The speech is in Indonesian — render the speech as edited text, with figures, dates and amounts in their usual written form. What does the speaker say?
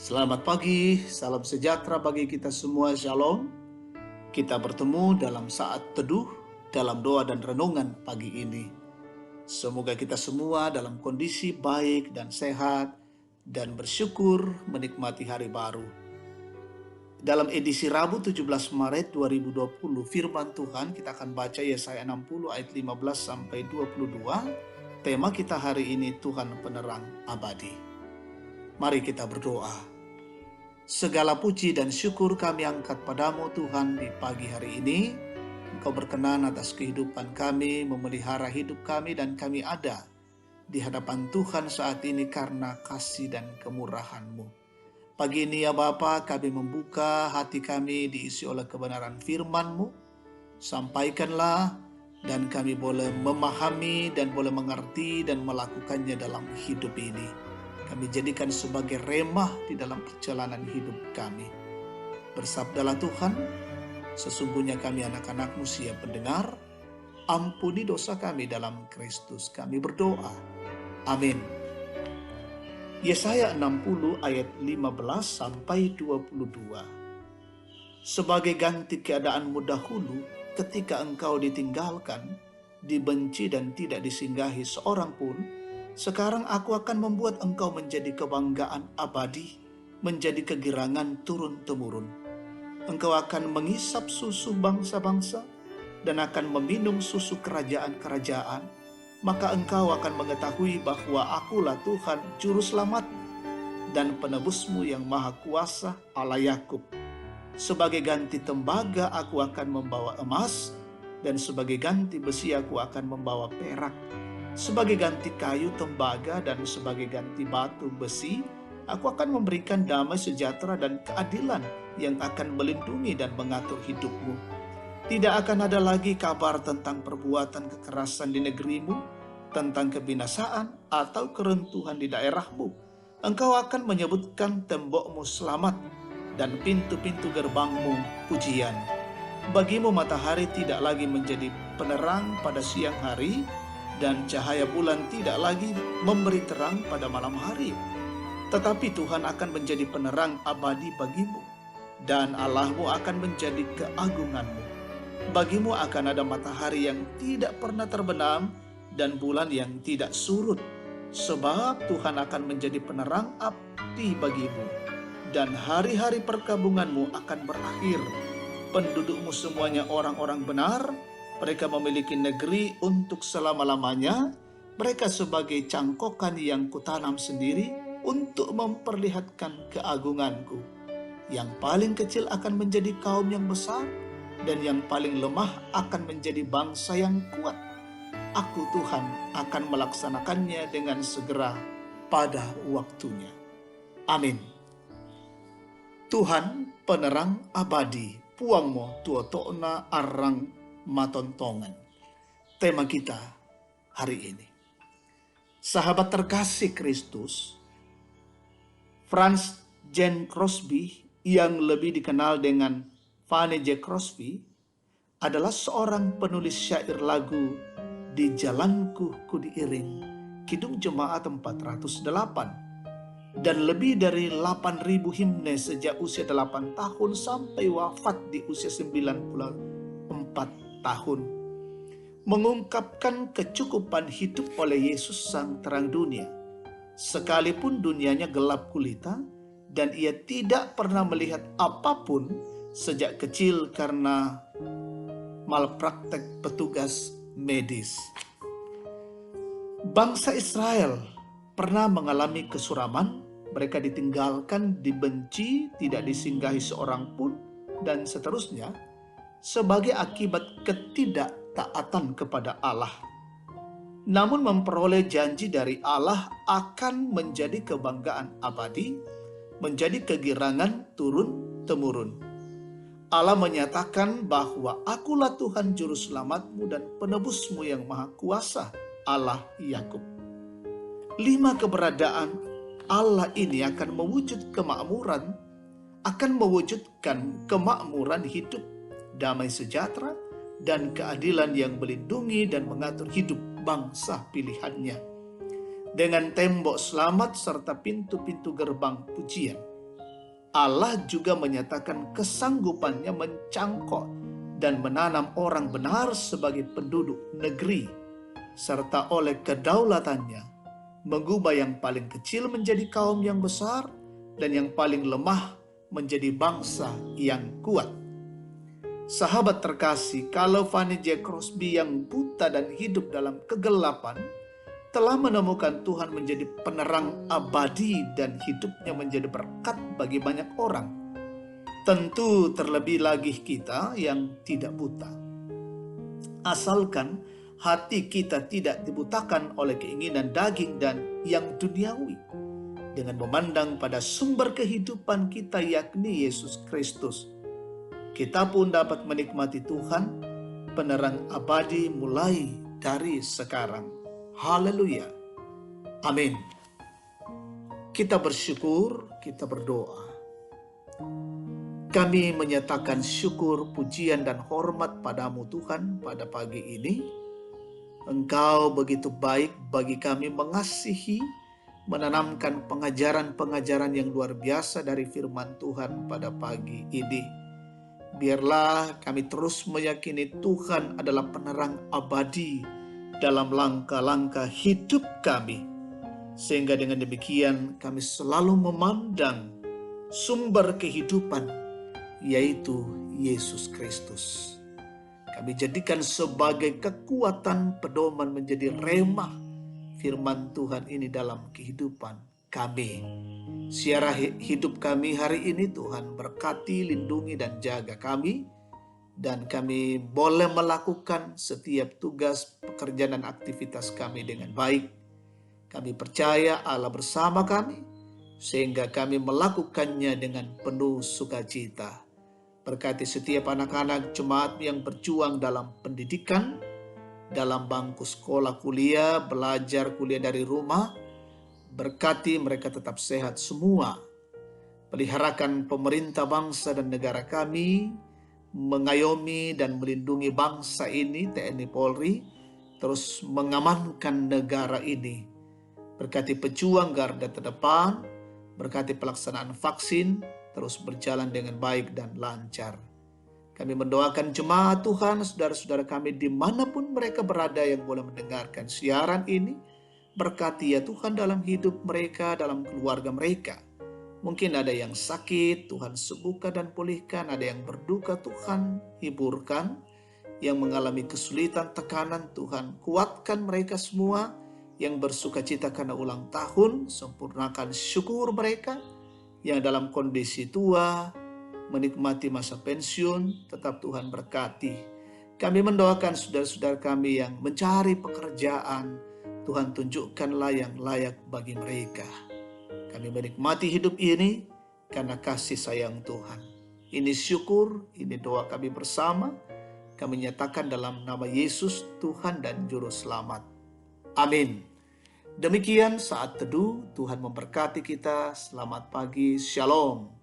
Selamat pagi, salam sejahtera bagi kita semua, shalom. Kita bertemu dalam saat teduh, dalam doa dan renungan pagi ini. Semoga kita semua dalam kondisi baik dan sehat, dan bersyukur menikmati hari baru. Dalam edisi Rabu 17 Maret 2020, firman Tuhan kita akan baca Yesaya 60 ayat 15 sampai 22. Tema kita hari ini, Tuhan Penerang Abadi. Mari kita berdoa. Segala puji dan syukur kami angkat padamu Tuhan di pagi hari ini. Engkau berkenan atas kehidupan kami, memelihara hidup kami, dan kami ada di hadapan Tuhan saat ini karena kasih dan kemurahan-Mu. Pagi ini ya Bapa, kami membuka hati kami diisi oleh kebenaran firman-Mu. Sampaikanlah dan kami boleh memahami dan boleh mengerti dan melakukannya dalam hidup ini. Kami jadikan sebagai remah di dalam perjalanan hidup kami. Bersabdalah Tuhan, sesungguhnya kami anak-anak-Mu siap mendengar. Ampuni dosa kami dalam Kristus. Kami berdoa. Amin. Yesaya 60 ayat 15 sampai 22. Sebagai ganti keadaanmu dahulu, ketika engkau ditinggalkan, dibenci dan tidak disinggahi seorang pun, sekarang aku akan membuat engkau menjadi kebanggaan abadi, menjadi kegirangan turun-temurun. Engkau akan mengisap susu bangsa-bangsa dan akan meminum susu kerajaan-kerajaan. Maka engkau akan mengetahui bahwa akulah Tuhan Juru Selamatmu dan penebusmu yang Maha Kuasa, Allah Yakub. Sebagai ganti tembaga aku akan membawa emas, dan sebagai ganti besi aku akan membawa perak. Sebagai ganti kayu tembaga dan sebagai ganti batu besi, aku akan memberikan damai sejahtera dan keadilan yang akan melindungi dan mengatur hidupmu. Tidak akan ada lagi kabar tentang perbuatan kekerasan di negerimu, tentang kebinasaan atau keruntuhan di daerahmu. Engkau akan menyebutkan tembokmu selamat dan pintu-pintu gerbangmu pujian. Bagimu matahari tidak lagi menjadi penerang pada siang hari, dan cahaya bulan tidak lagi memberi terang pada malam hari. Tetapi Tuhan akan menjadi penerang abadi bagimu, dan Allahmu akan menjadi keagunganmu. Bagimu akan ada matahari yang tidak pernah terbenam, dan bulan yang tidak surut. Sebab Tuhan akan menjadi penerang api bagimu, dan hari-hari perkabunganmu akan berakhir. Pendudukmu semuanya orang-orang benar. Mereka memiliki negeri untuk selama-lamanya. Mereka sebagai cangkokan yang kutanam sendiri untuk memperlihatkan keagunganku. Yang paling kecil akan menjadi kaum yang besar, dan yang paling lemah akan menjadi bangsa yang kuat. Aku Tuhan akan melaksanakannya dengan segera pada waktunya. Amin. Tuhan penerang abadi, puangmo tuotona arang matontongan. Tema kita hari ini. Sahabat terkasih Kristus, Franz Jane Crosby yang lebih dikenal dengan Fanny J. Crosby adalah seorang penulis syair lagu Di Jalanku Ku Diiring, Kidung Jemaat 408, dan lebih dari 8.000 himne sejak usia 8 tahun sampai wafat di usia 94 tahun, mengungkapkan kecukupan hidup oleh Yesus Sang Terang Dunia. Sekalipun dunianya gelap gulita dan ia tidak pernah melihat apapun sejak kecil karena malpraktek petugas medis. Bangsa Israel pernah mengalami kesuraman, mereka ditinggalkan, dibenci, tidak disinggahi seorang pun, dan seterusnya, sebagai akibat ketidaktaatan kepada Allah. Namun memperoleh janji dari Allah akan menjadi kebanggaan abadi, menjadi kegirangan turun-temurun. Allah menyatakan bahwa akulah Tuhan Juru Selamatmu dan penebusmu yang Maha Kuasa, Allah Yakub. 5 keberadaan Allah ini akan mewujudkan kemakmuran hidup, damai sejahtera, dan keadilan yang melindungi dan mengatur hidup bangsa pilihannya. Dengan tembok selamat serta pintu-pintu gerbang pujian. Allah juga menyatakan kesanggupannya mencangkok dan menanam orang benar sebagai penduduk negeri, serta oleh kedaulatannya mengubah yang paling kecil menjadi kaum yang besar dan yang paling lemah menjadi bangsa yang kuat. Sahabat terkasih, kalau Fanny J. Crosby yang buta dan hidup dalam kegelapan telah menemukan Tuhan menjadi penerang abadi dan hidupnya menjadi berkat bagi banyak orang, tentu terlebih lagi kita yang tidak buta. Asalkan hati kita tidak dibutakan oleh keinginan daging dan yang duniawi, dengan memandang pada sumber kehidupan kita yakni Yesus Kristus, kita pun dapat menikmati Tuhan, penerang abadi mulai dari sekarang. Haleluya. Amin. Kita bersyukur, kita berdoa. Kami menyatakan syukur, pujian, dan hormat padamu Tuhan pada pagi ini. Engkau begitu baik bagi kami, mengasihi, menanamkan pengajaran-pengajaran yang luar biasa dari firman Tuhan pada pagi ini. Biarlah kami terus meyakini Tuhan adalah penerang abadi dalam langkah-langkah hidup kami, sehingga dengan demikian kami selalu memandang sumber kehidupan, yaitu Yesus Kristus. Kami jadikan sebagai kekuatan pedoman menjadi remah firman Tuhan ini dalam kehidupan kami. Siara hidup kami hari ini Tuhan berkati, lindungi, dan jaga kami, dan kami boleh melakukan setiap tugas, pekerjaan, dan aktivitas kami dengan baik. Kami percaya Allah bersama kami, sehingga kami melakukannya dengan penuh sukacita. Berkati setiap anak-anak jemaat yang berjuang dalam pendidikan, dalam bangku sekolah kuliah, belajar kuliah dari rumah. Berkati mereka tetap sehat semua. Peliharakan pemerintah bangsa dan negara kami, mengayomi dan melindungi bangsa ini, TNI Polri, terus mengamankan negara ini. Berkati pejuang garda terdepan, berkati pelaksanaan vaksin, terus berjalan dengan baik dan lancar. Kami mendoakan jemaat Tuhan, saudara-saudara kami dimanapun mereka berada yang boleh mendengarkan siaran ini. Berkati ya Tuhan dalam hidup mereka, dalam keluarga mereka. Mungkin ada yang sakit, Tuhan sembuhkan dan pulihkan. Ada yang berduka, Tuhan hiburkan. Yang mengalami kesulitan, tekanan, Tuhan kuatkan mereka semua. Yang bersuka cita karena ulang tahun, sempurnakan syukur mereka. Yang dalam kondisi tua, menikmati masa pensiun, tetap Tuhan berkati. Kami mendoakan saudara-saudara kami yang mencari pekerjaan, Tuhan tunjukkanlah yang layak bagi mereka. Kami menikmati hidup ini karena kasih sayang Tuhan. Ini syukur, ini doa kami bersama. Kami nyatakan dalam nama Yesus, Tuhan dan Juru Selamat. Amin. Demikian saat teduh, Tuhan memberkati kita. Selamat pagi, Shalom.